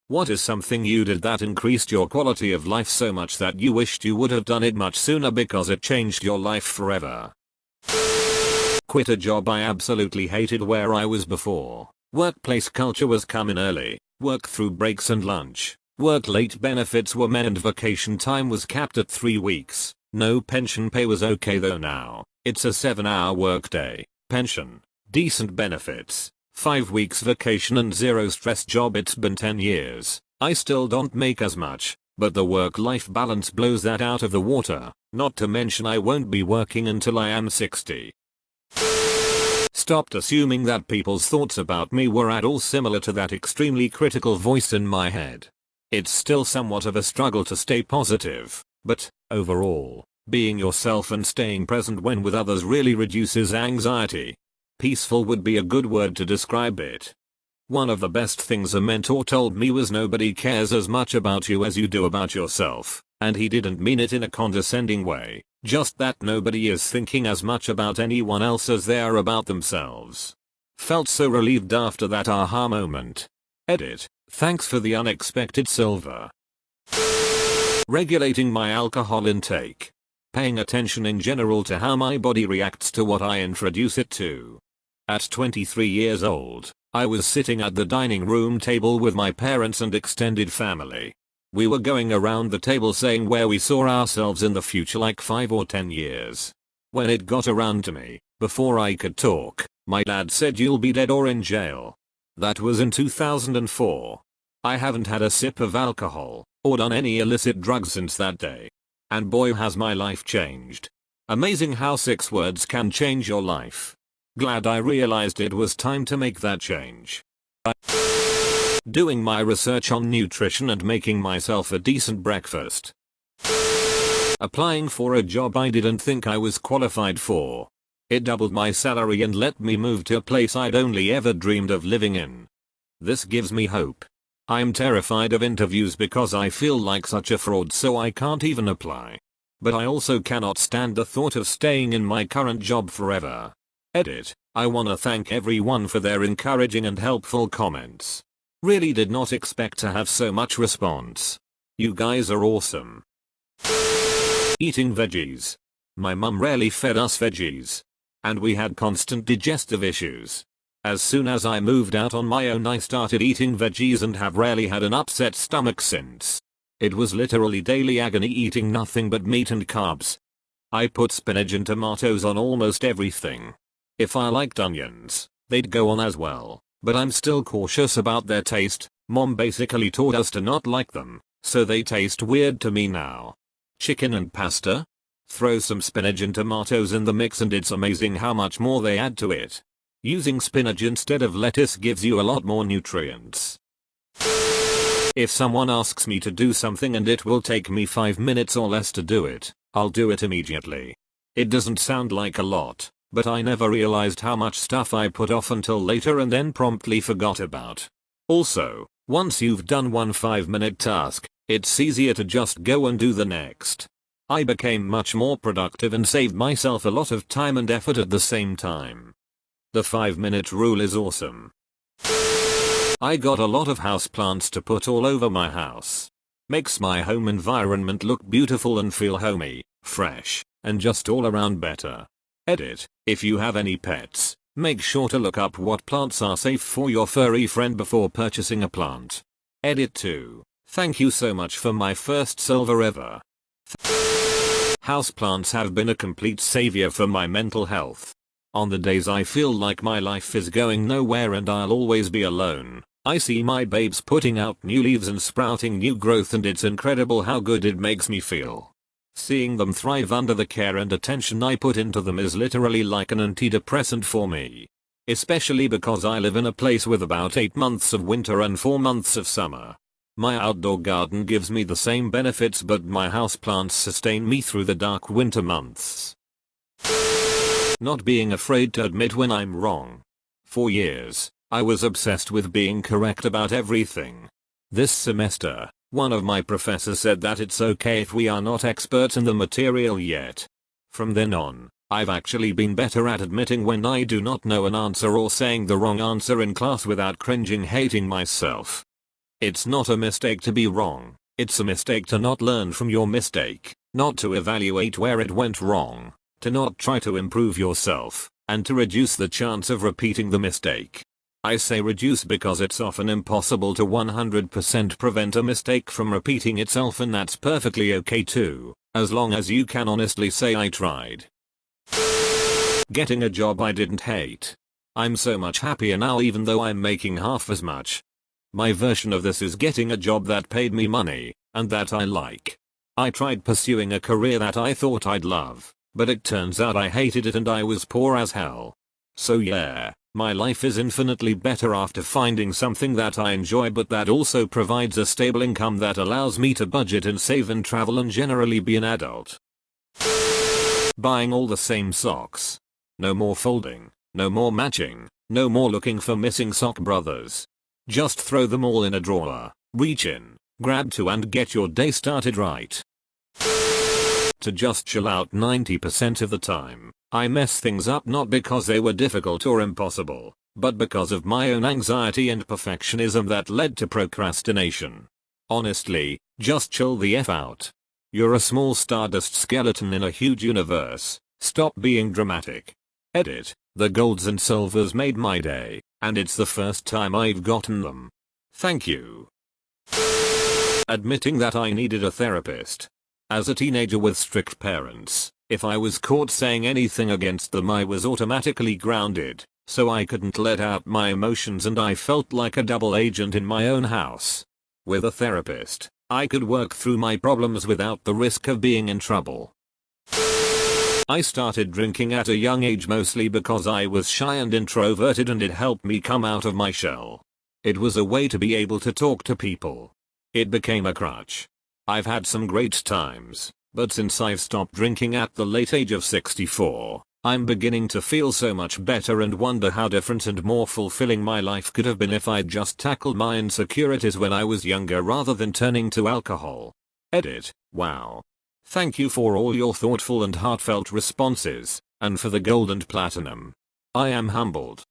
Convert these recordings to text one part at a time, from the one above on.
What is something you did that increased your quality of life so much that you wished you would have done it much sooner because it changed your life forever? Quit a job I absolutely hated where I was before. Workplace culture was come in early, work through breaks and lunch, work late, benefits were men and vacation time was capped at 3 weeks. No pension pay was okay though now. It's a 7-hour workday, pension, decent benefits, 5 weeks vacation and zero stress job. It's been 10 years. I still don't make as much, but the work-life balance blows that out of the water, not to mention I won't be working until I am 60. Stopped assuming that people's thoughts about me were at all similar to that extremely critical voice in my head. It's still somewhat of a struggle to stay positive, but, overall, being yourself and staying present when with others really reduces anxiety. Peaceful would be a good word to describe it. One of the best things a mentor told me was nobody cares as much about you as you do about yourself, and he didn't mean it in a condescending way, just that nobody is thinking as much about anyone else as they are about themselves. Felt so relieved after that aha moment. Edit. Thanks for the unexpected silver. Regulating my alcohol intake. Paying attention in general to how my body reacts to what I introduce it to. At 23 years old, I was sitting at the dining room table with my parents and extended family. We were going around the table saying where we saw ourselves in the future, like 5 or 10 years. When it got around to me, before I could talk, my dad said, "You'll be dead or in jail." That was in 2004. I haven't had a sip of alcohol or done any illicit drugs since that day. And boy has my life changed. Amazing how 6 words can change your life. Glad I realized it was time to make that change. Doing my research on nutrition and making myself a decent breakfast. Applying for a job I didn't think I was qualified for. It doubled my salary and let me move to a place I'd only ever dreamed of living in. This gives me hope. I'm terrified of interviews because I feel like such a fraud, so I can't even apply. But I also cannot stand the thought of staying in my current job forever. Edit. I wanna thank everyone for their encouraging and helpful comments. Really did not expect to have so much response. You guys are awesome. Eating veggies. My mum rarely fed us veggies. And we had constant digestive issues. As soon as I moved out on my own, I started eating veggies and have rarely had an upset stomach since. It was literally daily agony eating nothing but meat and carbs. I put spinach and tomatoes on almost everything. If I liked onions, they'd go on as well, but I'm still cautious about their taste. Mom basically taught us to not like them, so they taste weird to me now. Chicken and pasta? Throw some spinach and tomatoes in the mix and it's amazing how much more they add to it. Using spinach instead of lettuce gives you a lot more nutrients. If someone asks me to do something and it will take me 5 minutes or less to do it, I'll do it immediately. It doesn't sound like a lot, but I never realized how much stuff I put off until later and then promptly forgot about. Also, once you've done one 5-minute task, it's easier to just go and do the next. I became much more productive and saved myself a lot of time and effort at the same time. The 5-minute rule is awesome. I got a lot of houseplants to put all over my house. Makes my home environment look beautiful and feel homey, fresh, and just all around better. Edit. If you have any pets, make sure to look up what plants are safe for your furry friend before purchasing a plant. Edit 2. Thank you so much for my first silver ever. Houseplants have been a complete savior for my mental health. On the days I feel like my life is going nowhere and I'll always be alone, I see my babes putting out new leaves and sprouting new growth, and it's incredible how good it makes me feel. Seeing them thrive under the care and attention I put into them is literally like an antidepressant for me. Especially because I live in a place with about 8 months of winter and 4 months of summer. My outdoor garden gives me the same benefits, but my houseplants sustain me through the dark winter months. Not being afraid to admit when I'm wrong. For years, I was obsessed with being correct about everything. This semester, one of my professors said that it's okay if we are not experts in the material yet. From then on, I've actually been better at admitting when I do not know an answer or saying the wrong answer in class without cringing hating myself. It's not a mistake to be wrong, it's a mistake to not learn from your mistake, not to evaluate where it went wrong, to not try to improve yourself, and to reduce the chance of repeating the mistake. I say reduce because it's often impossible to 100% prevent a mistake from repeating itself, and that's perfectly okay too, as long as you can honestly say I tried. Getting a job I didn't hate. I'm so much happier now even though I'm making half as much. My version of this is getting a job that paid me money, and that I like. I tried pursuing a career that I thought I'd love, but it turns out I hated it and I was poor as hell. So yeah, my life is infinitely better after finding something that I enjoy but that also provides a stable income that allows me to budget and save and travel and generally be an adult. Buying all the same socks. No more folding, no more matching, no more looking for missing sock brothers. Just throw them all in a drawer, reach in, grab two and get your day started right. To just chill out 90% of the time. I mess things up not because they were difficult or impossible, but because of my own anxiety and perfectionism that led to procrastination. Honestly, just chill the F out. You're a small stardust skeleton in a huge universe, stop being dramatic. Edit, the golds and silvers made my day, and it's the first time I've gotten them. Thank you. Admitting that I needed a therapist. As a teenager with strict parents, if I was caught saying anything against them I was automatically grounded, so I couldn't let out my emotions and I felt like a double agent in my own house. With a therapist, I could work through my problems without the risk of being in trouble. I started drinking at a young age mostly because I was shy and introverted and it helped me come out of my shell. It was a way to be able to talk to people. It became a crutch. I've had some great times, but since I've stopped drinking at the late age of 64, I'm beginning to feel so much better and wonder how different and more fulfilling my life could have been if I'd just tackled my insecurities when I was younger rather than turning to alcohol. Edit, wow. Thank you for all your thoughtful and heartfelt responses, and for the gold and platinum. I am humbled.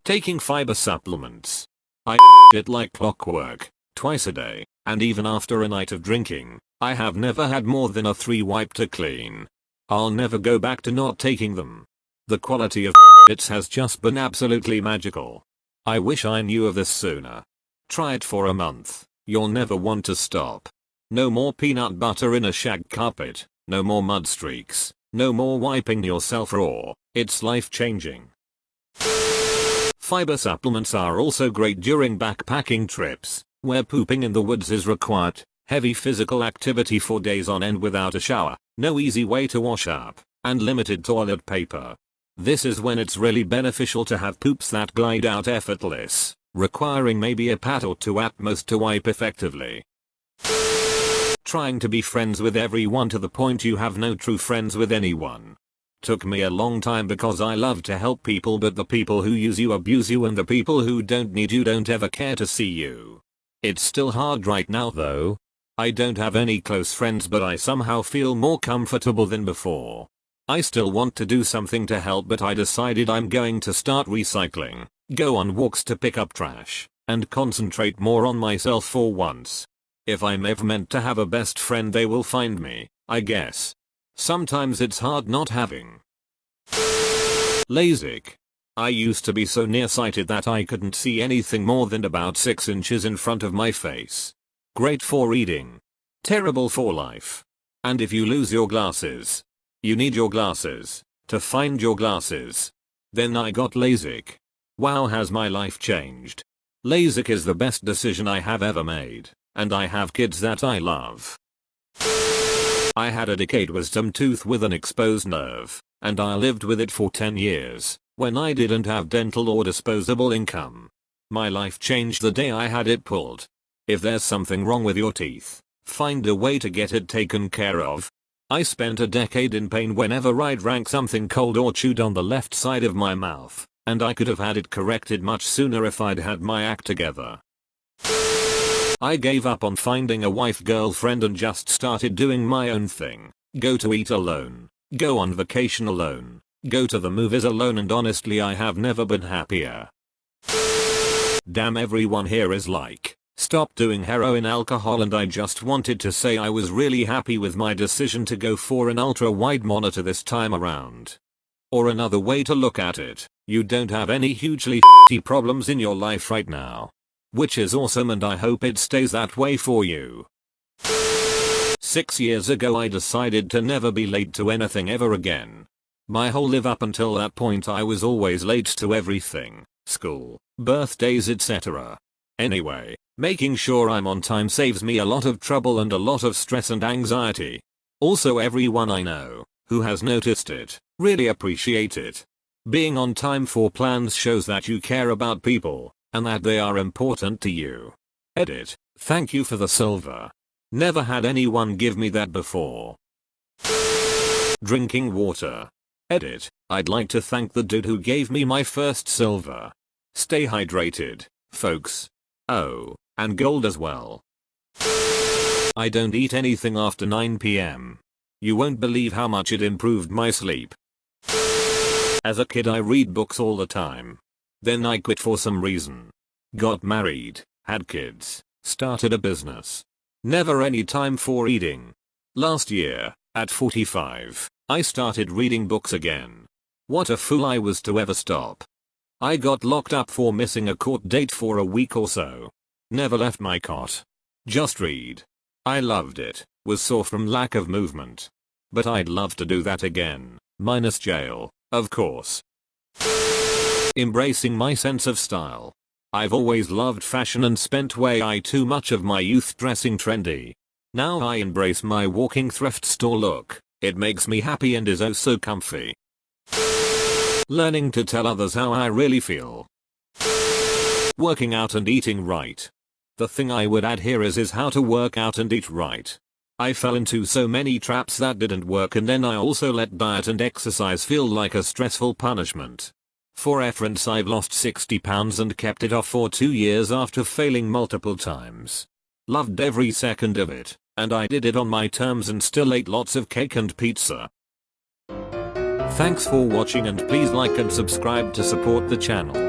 Taking fiber supplements. I it like clockwork, twice a day, and even after a night of drinking, I have never had more than a 3 wipe to clean. I'll never go back to not taking them. The quality of it has just been absolutely magical. I wish I knew of this sooner. Try it for a month, you'll never want to stop. No more peanut butter in a shag carpet, no more mud streaks, no more wiping yourself raw, it's life changing. Fiber supplements are also great during backpacking trips, where pooping in the woods is required, heavy physical activity for days on end without a shower, no easy way to wash up, and limited toilet paper. This is when it's really beneficial to have poops that glide out effortless, requiring maybe a pat or two at most to wipe effectively. Trying to be friends with everyone to the point you have no true friends with anyone. Took me a long time because I love to help people, but the people who use you abuse you and the people who don't need you don't ever care to see you. It's still hard right now though. I don't have any close friends but I somehow feel more comfortable than before. I still want to do something to help but I decided I'm going to start recycling, go on walks to pick up trash, and concentrate more on myself for once. If I'm ever meant to have a best friend they will find me, I guess. Sometimes it's hard not having. LASIK. I used to be so nearsighted that I couldn't see anything more than about 6 inches in front of my face. Great for reading. Terrible for life. And if you lose your glasses, you need your glasses to find your glasses. Then I got LASIK. Wow, has my life changed. LASIK is the best decision I have ever made. And I have kids that I love. I had a decayed wisdom tooth with an exposed nerve, and I lived with it for 10 years, when I didn't have dental or disposable income. My life changed the day I had it pulled. If there's something wrong with your teeth, find a way to get it taken care of. I spent a decade in pain whenever I drank something cold or chewed on the left side of my mouth, and I could have had it corrected much sooner if I'd had my act together. I gave up on finding a wife girlfriend and just started doing my own thing. Go to eat alone. Go on vacation alone. Go to the movies alone, and honestly I have never been happier. Damn, everyone here is like, stop doing heroin, alcohol, and I just wanted to say I was really happy with my decision to go for an ultra wide monitor this time around. Or another way to look at it, you don't have any hugely problems in your life right now. Which is awesome, and I hope it stays that way for you. 6 years ago I decided to never be late to anything ever again. My whole life up until that point I was always late to everything, school, birthdays, etc. Anyway, making sure I'm on time saves me a lot of trouble and a lot of stress and anxiety. Also, everyone I know who has noticed it really appreciate it. Being on time for plans shows that you care about people and that they are important to you. Edit. Thank you for the silver. Never had anyone give me that before. Drinking water. Edit. I'd like to thank the dude who gave me my first silver. Stay hydrated, folks. Oh, and gold as well. I don't eat anything after 9 PM. You won't believe how much it improved my sleep. As a kid I read books all the time. Then I quit for some reason. Got married, had kids, started a business. Never any time for reading. Last year, at 45, I started reading books again. What a fool I was to ever stop. I got locked up for missing a court date for a week or so. Never left my cot. Just read. I loved it, was sore from lack of movement. But I'd love to do that again, minus jail, of course. Embracing my sense of style. I've always loved fashion and spent way too much of my youth dressing trendy. Now I embrace my walking thrift store look. It makes me happy and is oh so comfy. Learning to tell others how I really feel. Working out and eating right. The thing I would add here is how to work out and eat right. I fell into so many traps that didn't work, and then I also let diet and exercise feel like a stressful punishment. For reference, I've lost 60 pounds and kept it off for 2 years after failing multiple times. Loved every second of it, and I did it on my terms and still ate lots of cake and pizza. Thanks for watching, and please like and subscribe to support the channel.